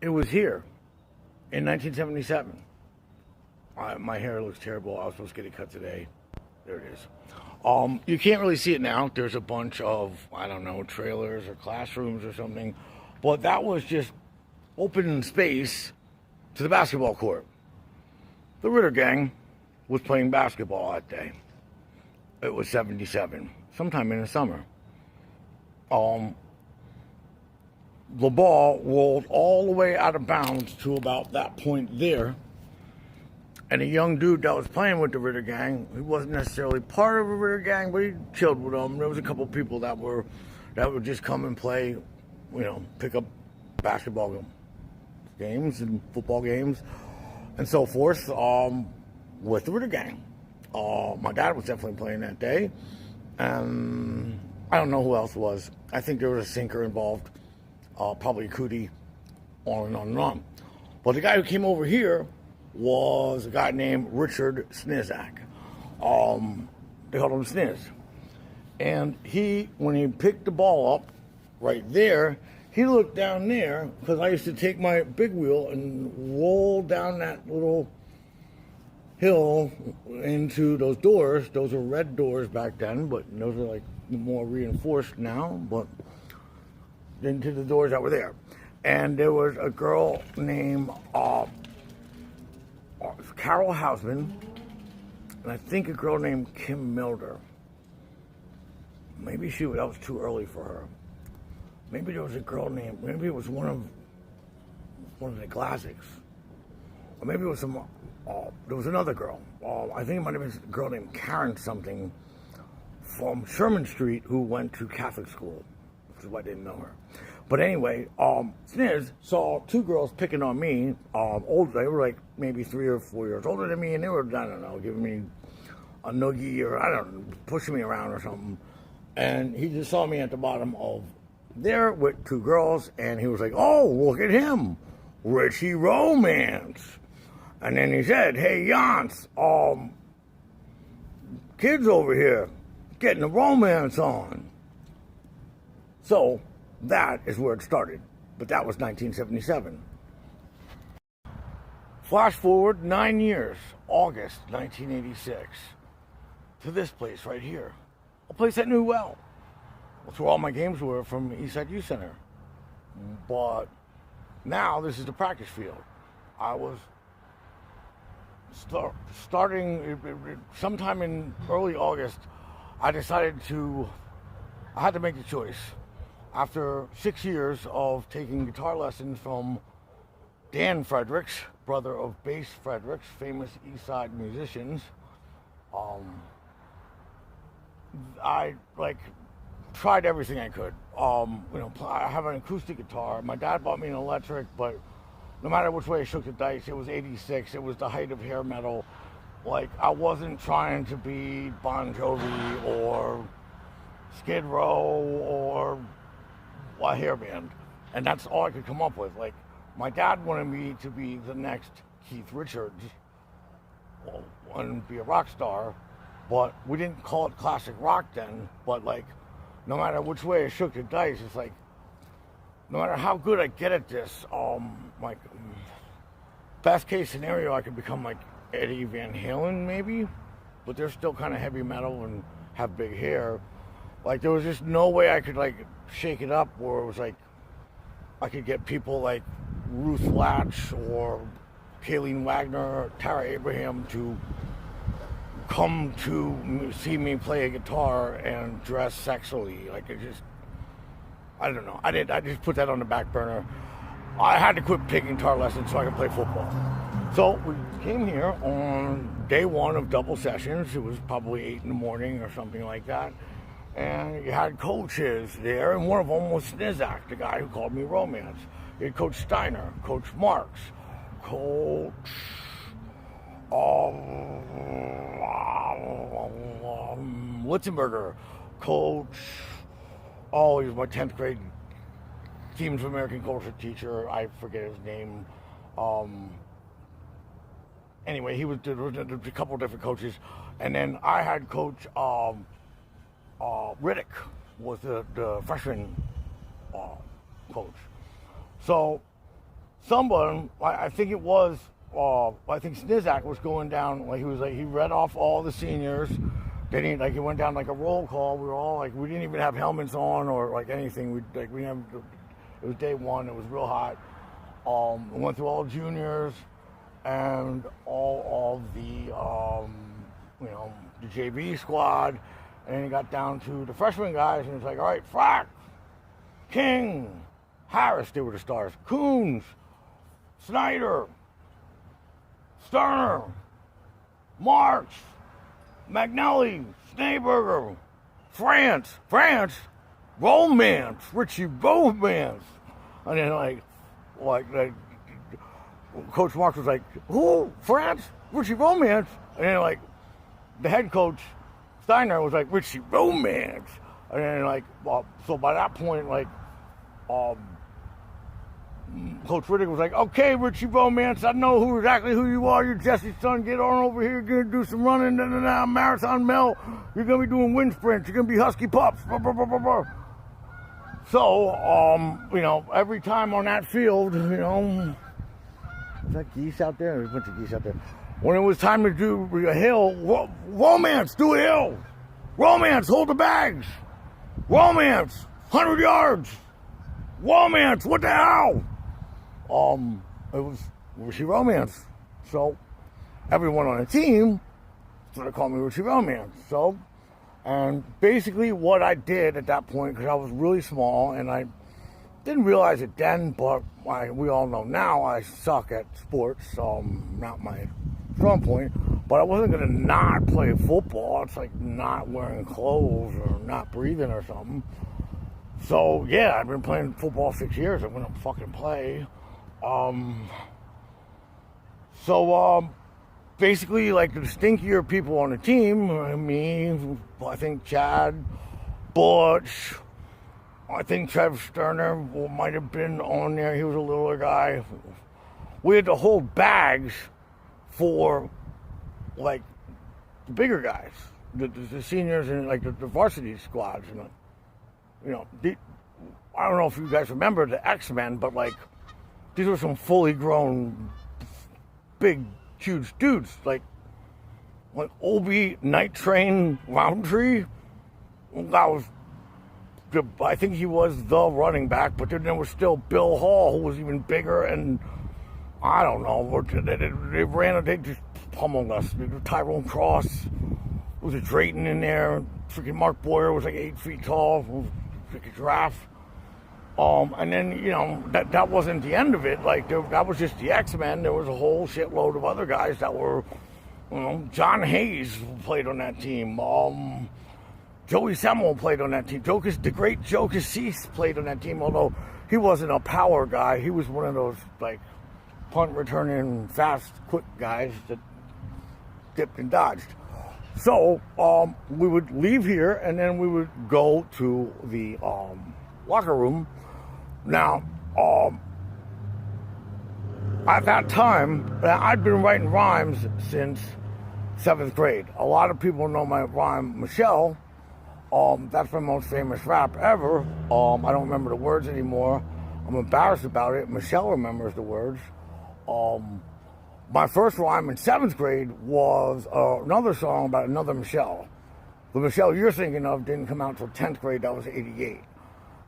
It was here in 1977. My hair looks terrible. I was supposed to get it cut today. There it is. You can't really see it now. There's a bunch of, I don't know, trailers or classrooms or something. But that was just open space to the basketball court. The Ritter gang was playing basketball that day. It was 77, sometime in the summer. The ball rolled all the way out of bounds to about that point there. And a young dude that was playing with the Ritter gang, he wasn't necessarily part of a Ritter gang, but he chilled with them. There was a couple people that would just come and play, pick up basketball games and football games and so forth with the Ritter gang. My dad was definitely playing that day. I don't know who else was. I think there was a sinker involved, probably a cootie, on and on and on. But the guy who came over here was a guy named Richard Snizak. They called him Sniz. And when he picked the ball up right there, he looked down there, because I used to take my big wheel and roll down that little hill into those doors. Those were red doors back then, but those are like more reinforced now, but into the doors that were there. And there was a girl named Carol Hausman, and I think a girl named Kim Milder. Maybe that was too early for her. Maybe there was a girl named, maybe it was one of the Glassics. Or maybe it was there was another girl. I think it might have been a girl named Karen something from Sherman Street who went to Catholic school, which is why I didn't know her. But anyway, Sniz saw two girls picking on me, older. They were like maybe 3 or 4 years older than me, and they were, I don't know, giving me a noogie or, I don't know, pushing me around or something. And he just saw me at the bottom of there with two girls, and he was like, "Oh, look at him, Richie Romantz." And then he said, "Hey, Yance, kids over here getting the romance on." So that is where it started, but that was 1977. Flash forward 9 years, August 1986, to this place right here, a place I knew well. That's where all my games were from Eastside Youth Center. But now this is the practice field. I was starting sometime in early August. I had to make the choice. After 6 years of taking guitar lessons from Dan Fredericks, brother of Bass Fredericks, famous Eastside musicians, I tried everything I could. I have an acoustic guitar. My dad bought me an electric, but no matter which way I shook the dice, it was 86. It was the height of hair metal. I wasn't trying to be Bon Jovi or Skid Row or a hair band. And that's all I could come up with. My dad wanted me to be the next Keith Richards and be a rock star, but we didn't call it classic rock then. But no matter which way I shook the dice, it's no matter how good I get at this, best case scenario, I could become Eddie Van Halen maybe, but they're still kind of heavy metal and have big hair. There was just no way I could shake it up where it was I could get people like Ruth Latch or Kayleen Wagner or Tara Abraham to come to see me play a guitar and dress sexually. I don't know. I just put that on the back burner. I had to quit taking guitar lessons so I could play football. So we came here on day one of double sessions. It was probably 8 in the morning or something like that. And you had coaches there, and one of them was Snizak, the guy who called me Romance. You had Coach Steiner, Coach Marks, Coach Litzenberger, Coach, he was my 10th grade Themes of American Culture teacher. I forget his name. Anyway, there was a couple of different coaches. And then I had Coach Riddick was the freshman coach. So someone, I think it was, I think Snizak was going down, like he read off all the seniors. Then he went down like a roll call. We were all like, we didn't even have helmets on or like anything. It was day one. It was real hot. We went through all juniors and all of the, the JV squad. And then he got down to the freshman guys, and it's like, all right, Frack, King, Harris, they were the stars. Coons, Snyder, Sterner, March, McNally, Schneeberger, France, Romantz, Richie Romantz. And then like Coach Marks was like, who? France? Richie Romantz? And then like the head coach Steiner was like, Richie Romantz. And then so by that point, Coach Riddick was like, okay, Richie Romantz, I know exactly who you are. You're Jesse's son. Get on over here. You're going to do some running. Marathon Mel. You're going to be doing wind sprints. You're going to be Husky Pups. Blah, blah, blah, blah, blah. So, every time on that field, is that geese out there? There's a bunch of geese out there. When it was time to do a hill, Romantz, do a hill. Romantz, hold the bags. Romantz, 100 yards. Romantz, what the hell? It was Richie Romantz. So everyone on the team sort of called me Richie Romantz. So, and basically what I did at that point, because I was really small and I didn't realize it then, but we all know now I suck at sports, not my strong point. But I wasn't going to not play football. It's like not wearing clothes or not breathing or something. So, yeah, I've been playing football 6 years. I went to fucking play. Basically, like, the stinkier people on the team, me, I think Chad, Butch, I think Trev Sterner might have been on there. He was a littler guy. We had to hold bags for, like, the bigger guys, the seniors and, like, the varsity squads, I don't know if you guys remember the X-Men, but like these were some fully grown, big, huge dudes. Like Obi, Night Train, Roundtree. I think he was the running back, but then there was still Bill Hall, who was even bigger, and I don't know. They just pummeled us. Tyrone Cross, was a Drayton in there. Freaking Mark Boyer was like 8 feet tall. Freaking giraffe. And then, that wasn't the end of it. Like, that was just the X-Men. There was a whole shitload of other guys that were, John Hayes played on that team. Joey Semmel played on that team. The great Joe Cassis played on that team, although he wasn't a power guy. He was one of those, like, punt-returning, fast, quick guys that dipped and dodged. So, we would leave here, and then we would go to the locker room. Now, at that time, I'd been writing rhymes since 7th grade. A lot of people know my rhyme, Michelle. That's my most famous rap ever. I don't remember the words anymore. I'm embarrassed about it. Michelle remembers the words. My first rhyme in 7th grade was another song about another Michelle. The Michelle you're thinking of didn't come out until 10th grade. That was 88.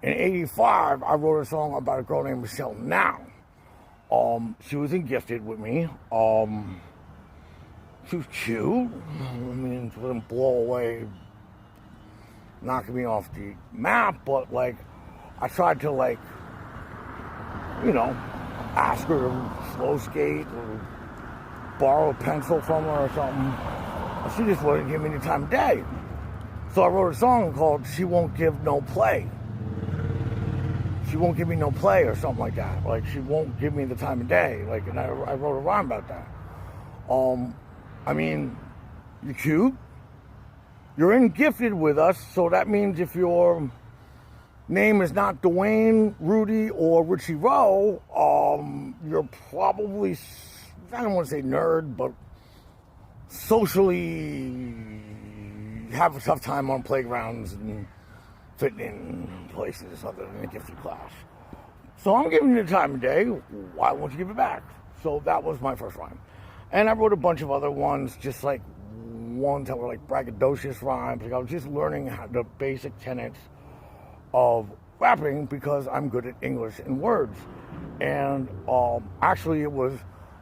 In 85, I wrote a song about a girl named Michelle Now. She was in Gifted with me. She was cute. I mean, she wouldn't blow away, knocking me off the map, but, like, I tried to, like, ask her to slow skate or borrow a pencil from her or something. She just wouldn't give me any time of day. So I wrote a song called She Won't Give No Play. She won't give me no play or something like that. Like, she won't give me the time of day. Like, and I wrote a rhyme about that. I mean, you're cute. You're in Gifted with us, so that means if your name is not Dwayne, Rudy, or Richie Rowe, you're probably, I don't want to say nerd, but socially have a tough time on playgrounds and fitting in places other than a Gifted class. So I'm giving you the time of day. Why won't you give it back? So that was my first rhyme. And I wrote a bunch of other ones, just like ones that were like braggadocious rhymes. Like I was just learning the basic tenets of rapping because I'm good at English and words. And actually, it was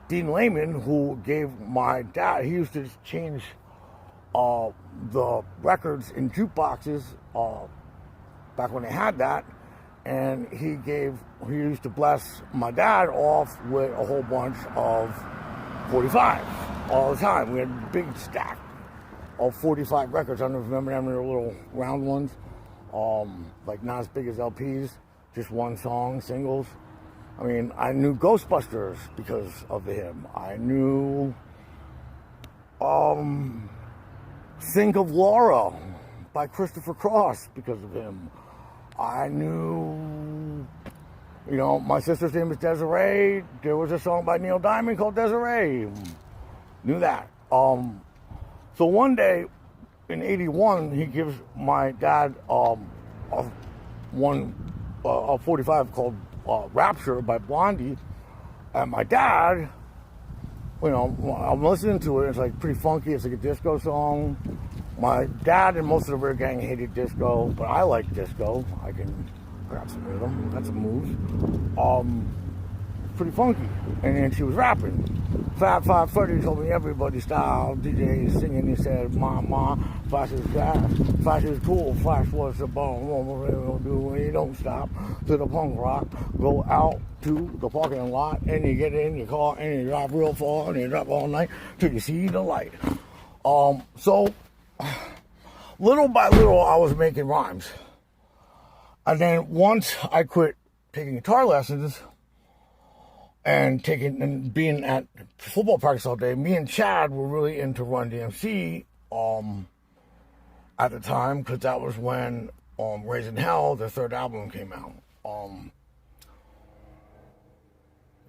Dean Lehman who gave my dad. He used to change the records in jukeboxes back when they had that, and he used to bless my dad off with a whole bunch of 45 all the time. We had a big stack of 45 records. I don't remember them, they were little round ones, like not as big as LPs, just one song, singles. I mean, I knew Ghostbusters because of him. I knew Think of Laura by Christopher Cross because of him. I knew, my sister's name is Desiree. There was a song by Neil Diamond called Desiree. Knew that. So one day in '81, he gives my dad a 45 called Rapture by Blondie. And my dad, I'm listening to it. It's like pretty funky. It's like a disco song. My dad and most of the Rear Gang hated disco, but I like disco. I can grab some rhythm, got some moves. Pretty funky. And then she was rapping. Fab Five Freddy told me everybody style. DJ singing, he said, Ma, Flash is gas, Flash is cool, Flash was the bone. What we'll do when you don't stop to the punk rock. Go out to the parking lot and you get in your car and you drive real far and you drive all night till you see the light. So little by little I was making rhymes. And then once I quit taking guitar lessons and being at football practice all day, me and Chad were really into Run DMC at the time, because that was when Raising Hell, their third album, came out.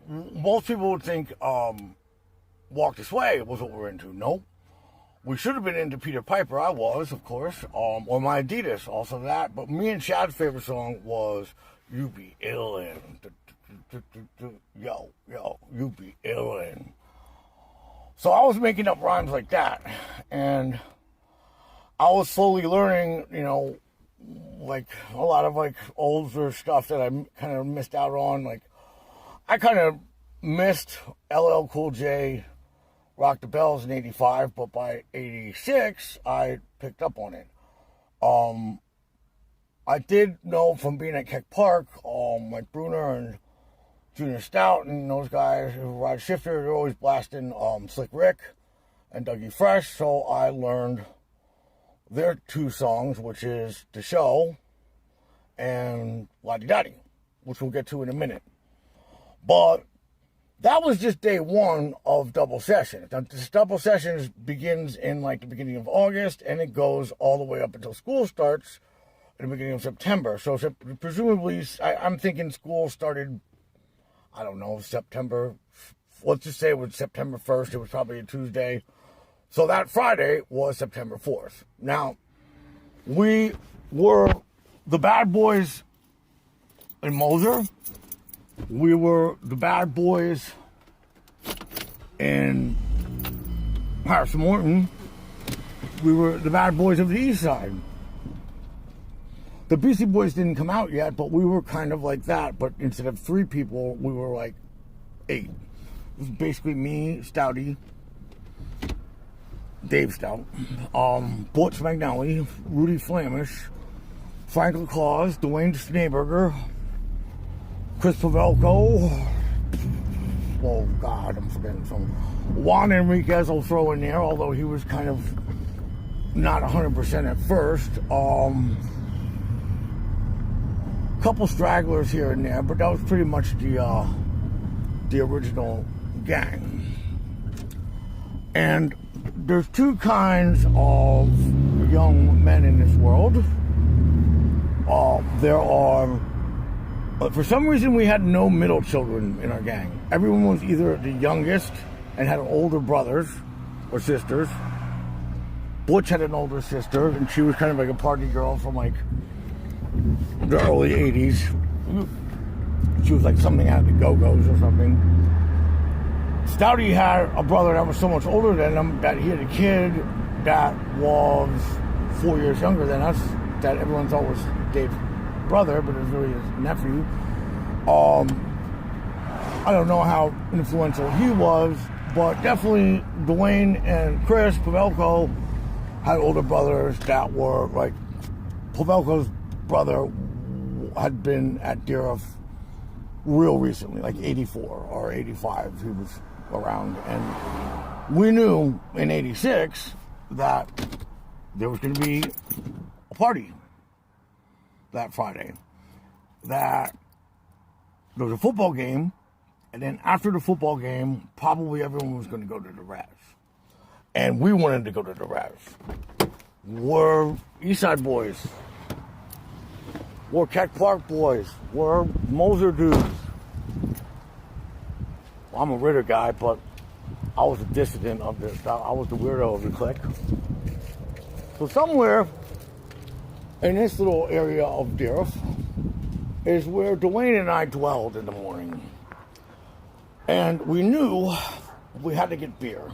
Most people would think Walk This Way was what we're into. Nope. We should have been into Peter Piper. I was, of course, or My Adidas, also that. But me and Chad's favorite song was You Be Illin'. Yo, you be illin'. So I was making up rhymes like that, and I was slowly learning, like a lot of like older stuff that I kind of missed out on. Like I kind of missed LL Cool J, Rock the Bells in '85, but by '86 I picked up on it. I did know from being at Keck Park, like Bruner and Junior Stout and those guys who ride shifter, they're always blasting Slick Rick and Dougie Fresh, so I learned their two songs, which is The Show and Lottie Dottie, which we'll get to in a minute. But that was just day one of Double Session. This Double Sessions begins in like the beginning of August, and it goes all the way up until school starts in the beginning of September. So presumably, I'm thinking school started, I don't know, September. Let's just say it was September 1st. It was probably a Tuesday. So that Friday was September 4th. Now, we were the bad boys in Moser. We were the bad boys in Harrison Morton. We were the bad boys of the East Side. The Beastie Boys didn't come out yet, but we were kind of like that. But instead of 3 people, we were like 8. It was basically me, Stouty, Dave Stout, Butch McNally, Rudy Flamish, Frank LaClaus, Dwayne Schneeberger, Chris Pavelko. Oh God, I'm forgetting some. Juan Enriquez I'll throw in there, although he was kind of not 100% at first. Couple stragglers here and there, but that was pretty much the original gang. And there's 2 kinds of young men in this world. There are, for some reason, we had no middle children in our gang. Everyone was either the youngest and had older brothers or sisters. Butch had an older sister, and she was kind of like a party girl from like the early 80s. She was like something out of the Go-Go's or something. Stouty had a brother that was so much older than him that he had a kid that was 4 years younger than us, that everyone's always Dave's brother, but it's really his nephew. I don't know how influential he was, but definitely Dwayne and Chris Pavelko had older brothers that were like, Pavelko's brother had been at Deerhoff real recently, like 84 or 85, he was around, and we knew in 86 that there was going to be a party that Friday, that there was a football game, and then after the football game, probably everyone was going to go to the Raz. And we wanted to go to the Raz. We're Eastside boys. We're Keck Park boys. We're Moser dudes. Well, I'm a Ritter guy, but I was a dissident of this. I was the weirdo of the clique. So somewhere in this little area of Deerhoff is where Dwayne and I dwelled in the morning. And we knew we had to get beer.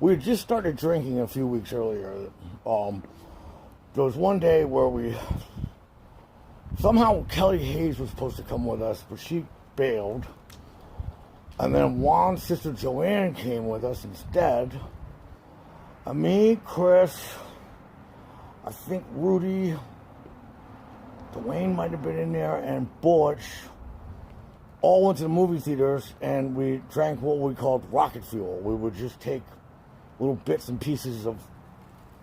We had just started drinking a few weeks earlier. There was one day where somehow Kelly Hayes was supposed to come with us, but she bailed. And then Juan's sister Joanne came with us instead. And me, Chris, I think Rudy, Dwayne might have been in there, and Butch all went to the movie theaters, and we drank what we called rocket fuel. We would just take little bits and pieces of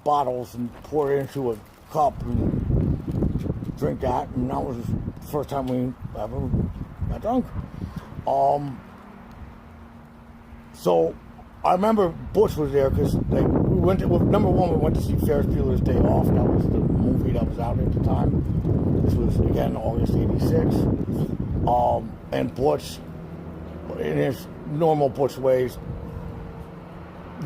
bottles and pour it into a cup and drink that, and that was the first time we ever got drunk. So I remember Butch was there because we went to, number one, we went to see Ferris Bueller's Day Off. That was the movie that was out at the time. This was, again, August 86. And Butch, in his normal Butch ways,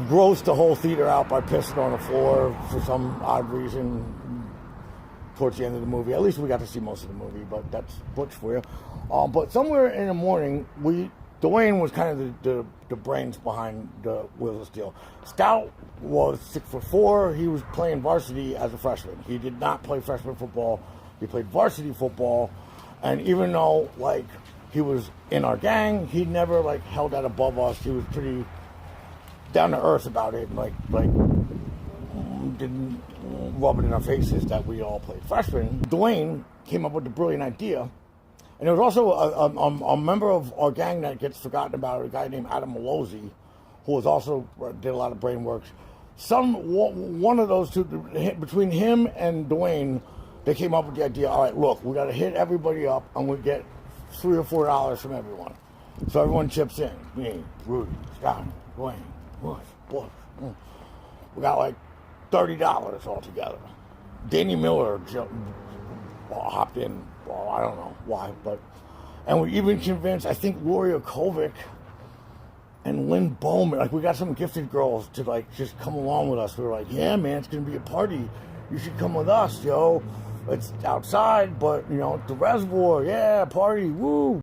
grossed the whole theater out by pissing on the floor for some odd reason towards the end of the movie. At least we got to see most of the movie, but that's Butch for you. But somewhere in the morning, Dwayne was kind of the brains behind the Wheels of Steel. Stout was 6'4". He was playing varsity as a freshman. He did not play freshman football. He played varsity football. And even though, like, he was in our gang, he never, like, held that above us. He was pretty down to earth about it. Like didn't rub it in our faces that we all played freshman. Dwayne came up with the brilliant idea. And there was also a member of our gang that gets forgotten about, a guy named Adam Malozzi, who was also did a lot of brain works. One of those two, between him and Dwayne, they came up with the idea, all right, look, we got to hit everybody up, and we get $3 or $4 from everyone. So everyone chips in. Me, Rudy, Scott, Dwayne, Bush. We got like $30 altogether. Danny Miller hopped in. Well, I don't know why, and we even convinced, I think, Gloria Kovic and Lynn Bowman, like, we got some gifted girls to, like, just come along with us. We were like, yeah, man, it's going to be a party. You should come with us, yo. It's outside, but, you know, the reservoir, yeah, party, woo.